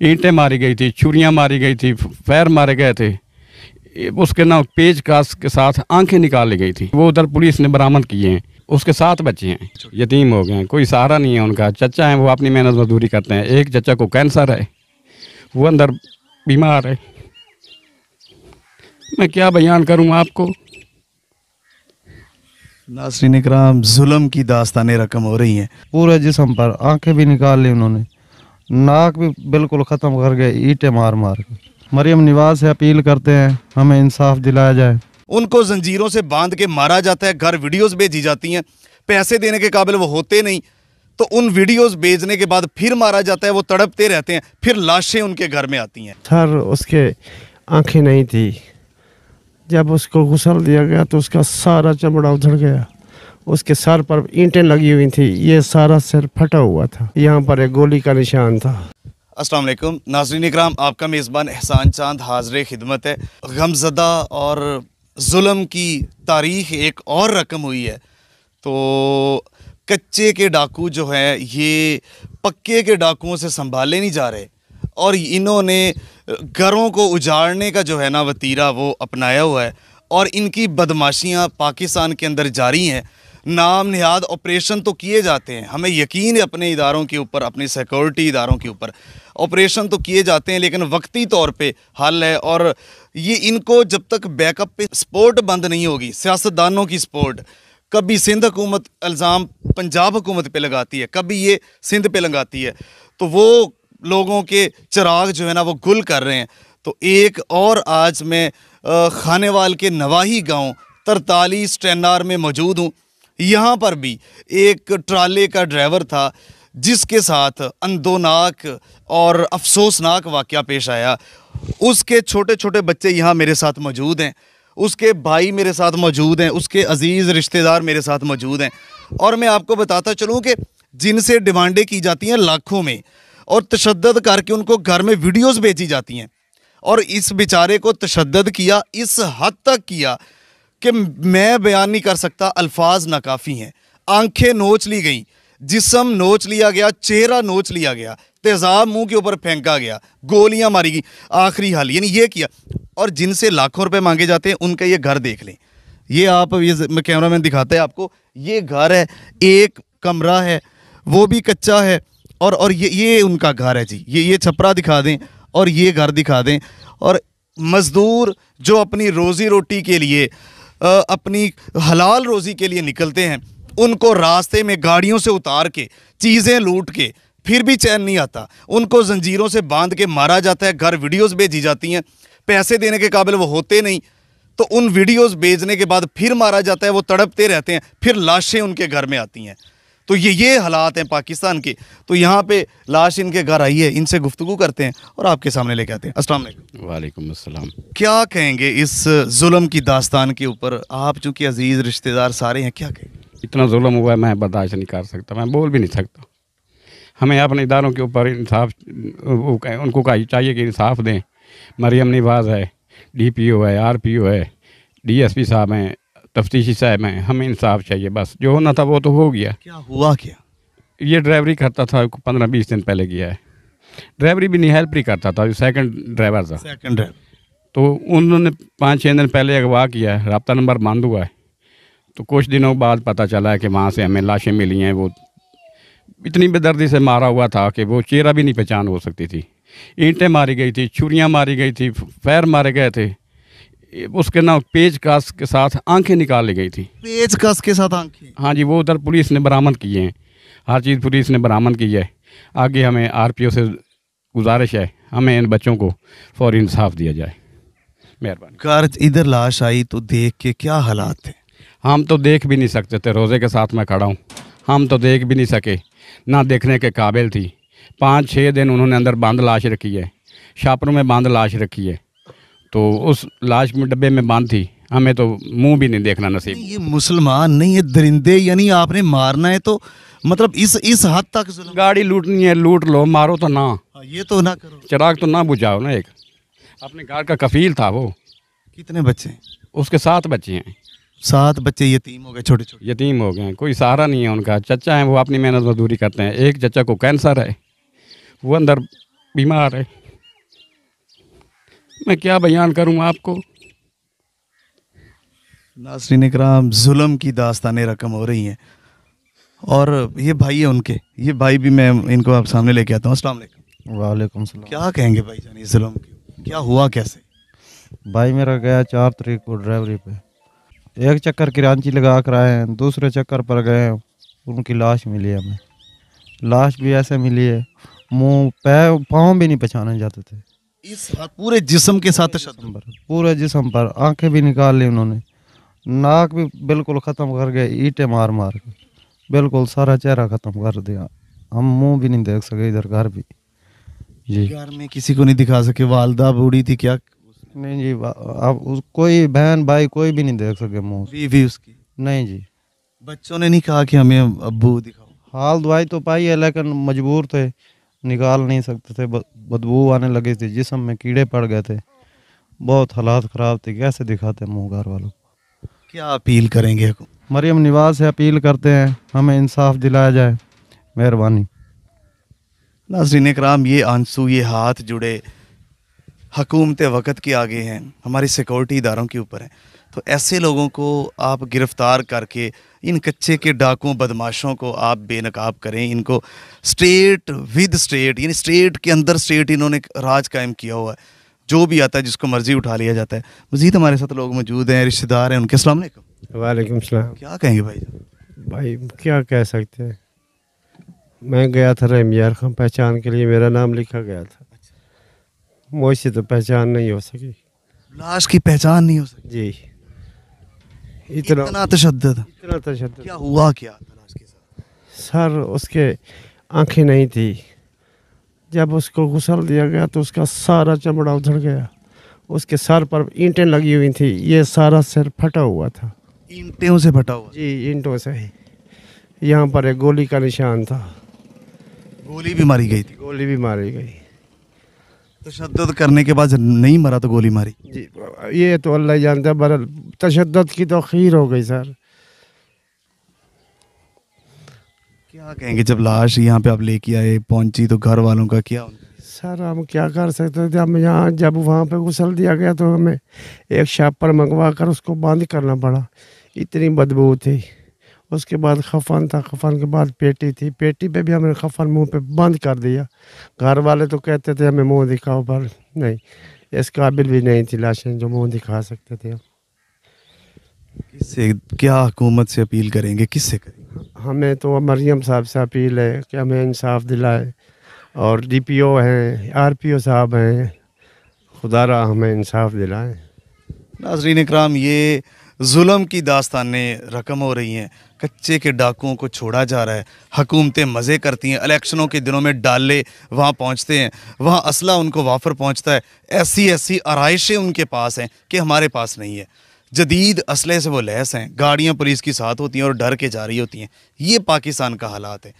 ईंटें मारी गई थी, छुरियां मारी गई थी, पैर मारे गए थे, उसके ना पेच कास के साथ आंखें निकाल ली गई थी। वो उधर पुलिस ने बरामद किए हैं। उसके 7 बच्चे हैं, यतीम हो गए हैं, कोई सहारा नहीं है उनका। चचा है, वो अपनी मेहनत मजदूरी करते हैं। एक चचा को कैंसर है, वो अंदर बीमार है। मैं क्या बयान करूं आपको। नाज़रीन इकराम, जुल्म की दास्तानें रकम हो रही हैं। पूरे जिस्म पर आंखें भी निकाल ली उन्होंने, नाक भी बिल्कुल ख़त्म कर गए ईंटें मार मार के। मरियम निवाज से अपील करते हैं हमें इंसाफ दिलाया जाए। उनको जंजीरों से बांध के मारा जाता है, घर वीडियोस भेजी जाती हैं, पैसे देने के काबिल वो होते नहीं, तो उन वीडियोस भेजने के बाद फिर मारा जाता है, वो तड़पते रहते हैं, फिर लाशें उनके घर में आती हैं। सर उसके आंखें नहीं थी, जब उसको गुसल दिया गया तो उसका सारा चमड़ा उधड़ गया, उसके सर पर ईंटें लगी हुई थी, ये सारा सिर फटा हुआ था, यहाँ पर एक गोली का निशान था। अस्सलाम वालेकुम नाज़रीन इकराम, आपका मेज़बान एहसान चांद हाज़िर खिदमत है। गमज़दा और जुल्म की तारीख़ एक और रकम हुई है। तो कच्चे के डाकू जो हैं ये पक्के के डाकुओं से संभाले नहीं जा रहे, और इन्होंने घरों को उजाड़ने का जो है ना वतीरा वो अपनाया हुआ है, और इनकी बदमाशियाँ पाकिस्तान के अंदर जारी हैं। नाम निहाद ऑपरेशन तो किए जाते हैं, हमें यकीन है अपने इदारों के ऊपर, अपने सिक्योरिटी इदारों के ऊपर ऑपरेशन तो किए जाते हैं, लेकिन वक्ती तौर पे हल है। और ये इनको जब तक बैकअप पे सपोर्ट बंद नहीं होगी, सियासतदानों की सपोर्ट, कभी सिंध हुकूमत इल्ज़ाम पंजाब हुकूमत पे लगाती है, कभी ये सिंध पे लगाती है, तो वो लोगों के चिराग जो है ना वो गुल कर रहे हैं। तो एक और आज मैं खानेवाल के नवाही गांव 43 ट्रेनार में मौजूद हूँ। यहाँ पर भी एक ट्राले का ड्राइवर था जिसके साथ अंदोनाक और अफसोसनाक वाक़या पेश आया। उसके छोटे छोटे बच्चे यहाँ मेरे साथ मौजूद हैं, उसके भाई मेरे साथ मौजूद हैं, उसके अजीज़ रिश्तेदार मेरे साथ मौजूद हैं। और मैं आपको बताता चलूँ कि जिनसे डिमांडें की जाती हैं लाखों में, और तशद्दद करके उनको घर में वीडियोस भेजी जाती हैं, और इस बेचारे को तशद्दद किया, इस हद तक किया कि मैं बयान नहीं कर सकता, अल्फाज नाकाफ़ी हैं। आंखें नोच ली गई, जिस्म नोच लिया गया, चेहरा नोच लिया गया, तेज़ाब मुंह के ऊपर फेंका गया, गोलियां मारी गई, आखिरी हाल यानी ये किया। और जिनसे लाखों रुपए मांगे जाते हैं उनका ये घर देख लें। ये आप ये कैमरामैन दिखाता है आपको, ये घर है, एक कमरा है वो भी कच्चा है, और ये उनका घर है जी। ये छपरा दिखा दें और ये घर दिखा दें। और मज़दूर जो अपनी रोज़ी रोटी के लिए, अपनी हलाल रोज़ी के लिए निकलते हैं, उनको रास्ते में गाड़ियों से उतार के, चीज़ें लूट के, फिर भी चैन नहीं आता, उनको जंजीरों से बांध के मारा जाता है, घर वीडियोस भेजी जाती हैं, पैसे देने के काबिल वो होते नहीं, तो उन वीडियोस भेजने के बाद फिर मारा जाता है, वो तड़पते रहते हैं, फिर लाशें उनके घर में आती हैं। तो ये हालात हैं पाकिस्तान के। तो यहाँ पे लाश इनके घर आई है, इनसे गुफ्तगू करते हैं और आपके सामने लेके आते हैं। अस्सलाम वालेकुम। वालेकुम अस्सलाम। क्या कहेंगे इस जुल्म की दास्तान के ऊपर? आप चूँकि अजीज़ रिश्तेदार सारे हैं, क्या कहेंगे? इतना जुल्म हुआ है, मैं बर्दाश्त नहीं कर सकता, मैं बोल भी नहीं सकता। हमें अपने इदारों के ऊपर इंसाफ, उनको चाहिए कि इंसाफ दें। मरियम निवाज है, DPO है, RPO है, DSP साहब हैं, तफ्तीशी साहब हैं, हमें इंसाफ चाहिए बस। जो होना था वो तो हो गया। क्या हुआ क्या? ये ड्राइवरी करता था, 15-20 दिन पहले किया है। ड्राइवरी भी नहीं, हेल्प नहीं करता था, सेकंड ड्राइवर था। Second driver. तो उन्होंने 5-6 दिन पहले अगवा किया है, रब्ता नंबर बंद हुआ है। तो कुछ दिनों बाद पता चला है कि वहाँ से हमें लाशें मिली हैं। वो इतनी बेदर्दी से मारा हुआ था कि वो चेहरा भी नहीं पहचान हो सकती थी। ईंटें मारी गई थी, छुरियां मारी गई थी, पैर मारे गए थे, उसके ना पेच कास के साथ आंखें निकाल ली गई थी। पेच कस के साथ आंखें? हाँ जी, वो उधर पुलिस ने बरामद किए हैं, हर चीज़ पुलिस ने बरामद की है। आगे हमें RPO से गुजारिश है, हमें इन बच्चों को फौरी इंसाफ दिया जाए, मेहरबानी। घर इधर लाश आई तो देख के क्या हालात थे? हम तो देख भी नहीं सकते थे, रोज़े के साथ मैं खड़ा हूँ, हम तो देख भी नहीं सके, ना देखने के काबिल थी। 5-6 दिन उन्होंने अंदर बंद लाश रखी है, शापरों में बंद लाश रखी है, तो उस लाश में डब्बे में बंद थी, हमें तो मुंह भी नहीं देखना नसीब। ये मुसलमान नहीं, ये दरिंदे, यानी आपने मारना है तो मतलब इस हद तक जुल्म? गाड़ी लूटनी है, लूट लो, मारो तो ना, ये तो ना करो, चिराग तो ना बुझाओ ना। एक अपने घर का कफील था वो। कितने बच्चे? उसके 7 बच्चे हैं। 7 बच्चे यतीम हो गए, छोटे छोटे यतीम हो गए हैं, कोई सहारा नहीं है उनका। चचा है, वो अपनी मेहनत मजदूरी करते हैं। एक चचा को कैंसर है, वो अंदर बीमार है। मैं क्या बयान करूं आपको। नाज़रीन इकराम, जुल्म की दास्तानें रकम हो रही हैं। और ये भाई है उनके, ये भाई भी मैं इनको आप सामने लेके आता हूँ। अस्सलाम वालेकुम। वालेकुम सलाम। क्या कहेंगे भाईजान इस जुल्म की, क्या हुआ कैसे? भाई मेरा गया 4 तारीख को ड्राइवरी पे, एक चक्कर किरांची लगा कर आए हैं, दूसरे चक्कर पर गए, उनकी लाश मिली है। हमें लाश भी ऐसे मिली है, मुंह पैर पाँव भी नहीं पहचाने जाते थे। इस पूरे जिस्म के साथ तशद्दुद। पूरे जिस्म पर आंखें भी निकाल ली उन्होंने, नाक भी बिल्कुल ख़त्म कर गए, ईंटें मार मार के बिल्कुल सारा चेहरा ख़त्म कर दिया। हम मुंह भी नहीं देख सके, इधर घर भी जी घर में किसी को नहीं दिखा सके? वालदा बूढ़ी थी क्या? नहीं जी। अब कोई बहन भाई कोई भी नहीं देख सके मुंह से। बीवी उसकी? नहीं जी। बच्चों ने नहीं कहा कि हमें अब्बू दिखाओ? हाल दवाई तो पाई है, लेकिन मजबूर थे, निकाल नहीं सकते थे, बदबू आने लगी थी, जिस्म में कीड़े पड़ गए थे, बहुत हालात ख़राब थे। कैसे दिखाते मुंह घर वालों को। क्या अपील करेंगे? मरियम निवाज से अपील करते हैं, हमें इंसाफ दिलाया जाए, मेहरबानी। नाज़रीन इकराम, ये आंसू, ये हाथ जुड़े हुकूमत वक़्त के आगे हैं, हमारी सिक्योरिटी इदारों के ऊपर हैं। तो ऐसे लोगों को आप गिरफ़्तार करके इन कच्चे के डाकुओं बदमाशों को आप बेनकाब करें। इनको स्टेट विद स्टेट, यानी स्टेट के अंदर स्टेट इन्होंने राज कायम किया हुआ है। जो भी आता है जिसको मर्ज़ी उठा लिया जाता है। मज़ीद हमारे साथ लोग मौजूद हैं, रिश्तेदार हैं उनके। अस्सलाम वालेकुम। वालेकुम सलाम। क्या कहेंगे भाई? भाई क्या कह सकते हैं, मैं गया था रहीम खां पहचान के लिए, मेरा नाम लिखा गया था, मुझसे तो पहचान नहीं हो सकी। लाश की पहचान नहीं हो सकी? जी, इतना तशद्दुद। इतना तशद्दुद। क्या हुआ क्या था लाश के साथ? सर उसके आंखें नहीं थी, जब उसको गुसल दिया गया तो उसका सारा चमड़ा उधड़ गया, उसके सर पर ईंटें लगी हुई थी, ये सारा सिर फटा हुआ था। ईंटों से फटा हुआ? जी, ईंटों से ही। यहाँ पर एक गोली का निशान था, गोली भी मारी गई थी? गोली भी मारी गई। तशद्दुद करने के बाद नहीं मरा तो गोली मारी? जी, ये तो अल्लाह ही जानता है, बहरहाल तशद्दुद की तो खीर हो गई सर। क्या कहेंगे जब लाश यहाँ पे आप लेके आए, पहुंची तो घर वालों का क्या? सर हम क्या कर सकते थे, हम यहाँ जब वहाँ पे गुसल दिया गया तो हमें एक शापर मंगवा कर उसको बंद करना पड़ा, इतनी बदबू थी। उसके बाद खफन था, खफन के बाद पेटी थी, पेटी पे भी हमने खफन मुंह पे बंद कर दिया। घर वाले तो कहते थे हमें मुंह दिखाओ, पर नहीं, इस काबिल भी नहीं थी लाशें जो मुंह दिखा सकते थे हम। किससे, क्या हुकूमत से अपील करेंगे, किससे करेंगे? हमें तो मरियम साहब से अपील है कि हमें इंसाफ दिलाए, और DPO हैं, RPO साहब हैं, खुदारा हमें इंसाफ दिलाएं। नाज़रीन इकराम, ये जुल्म की दास्तानें रकम हो रही हैं। कच्चे के डाकुओं को छोड़ा जा रहा है, हुकूमतें मज़े करती हैं, इलेक्शनों के दिनों में डाले वहाँ पहुँचते हैं, वहाँ असला उनको वाफर पहुँचता है। ऐसी ऐसी आराइशें उनके पास हैं कि हमारे पास नहीं है। जदीद असले से वो लैस हैं, गाड़ियाँ पुलिस की साथ होती हैं और डर के जा रही होती हैं। ये पाकिस्तान का हालात है।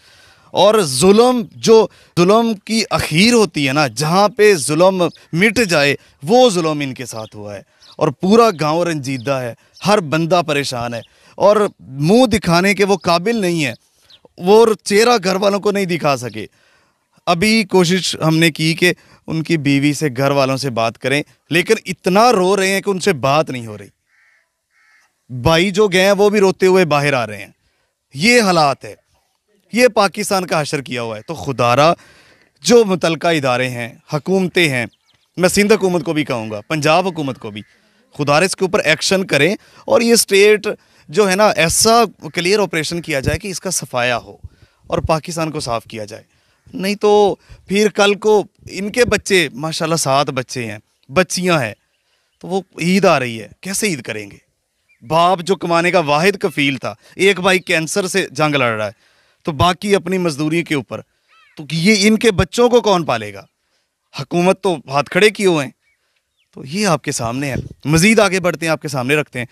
और जुल्म की अखीर होती है ना, जहाँ पे जुल्म मिट जाए, वो जुल्म इनके साथ हुआ है। और पूरा गांव रंजीदा है, हर बंदा परेशान है, और मुंह दिखाने के वो काबिल नहीं है, वो चेहरा घर वालों को नहीं दिखा सके। अभी कोशिश हमने की कि उनकी बीवी से, घर वालों से बात करें, लेकिन इतना रो रहे हैं कि उनसे बात नहीं हो रही। भाई जो गए हैं वो भी रोते हुए बाहर आ रहे हैं। ये हालात है, ये पाकिस्तान का हशर किया हुआ है। तो खुदारा जो मुतलका इदारे हैं, हुकूमतें हैं, मैं सिंध हुकूमत को भी कहूँगा, पंजाब हुकूमत को भी, खुदारा इसके ऊपर एक्शन करें और ये स्टेट जो है ना, ऐसा क्लियर ऑपरेशन किया जाए कि इसका सफाया हो और पाकिस्तान को साफ़ किया जाए। नहीं तो फिर कल को इनके बच्चे, माशाल्लाह 7 बच्चे हैं, बच्चियां हैं, तो वो ईद आ रही है, कैसे ईद करेंगे? बाप जो कमाने का वाहिद कफील था, एक भाई कैंसर से जंग लड़ रहा है, तो बाकी अपनी मजदूरी के ऊपर, तो ये इनके बच्चों को कौन पालेगा? हुकूमत तो हाथ खड़े किए हुए हैं। तो ये आपके सामने है। मज़ीद आगे बढ़ते हैं, आपके सामने रखते हैं।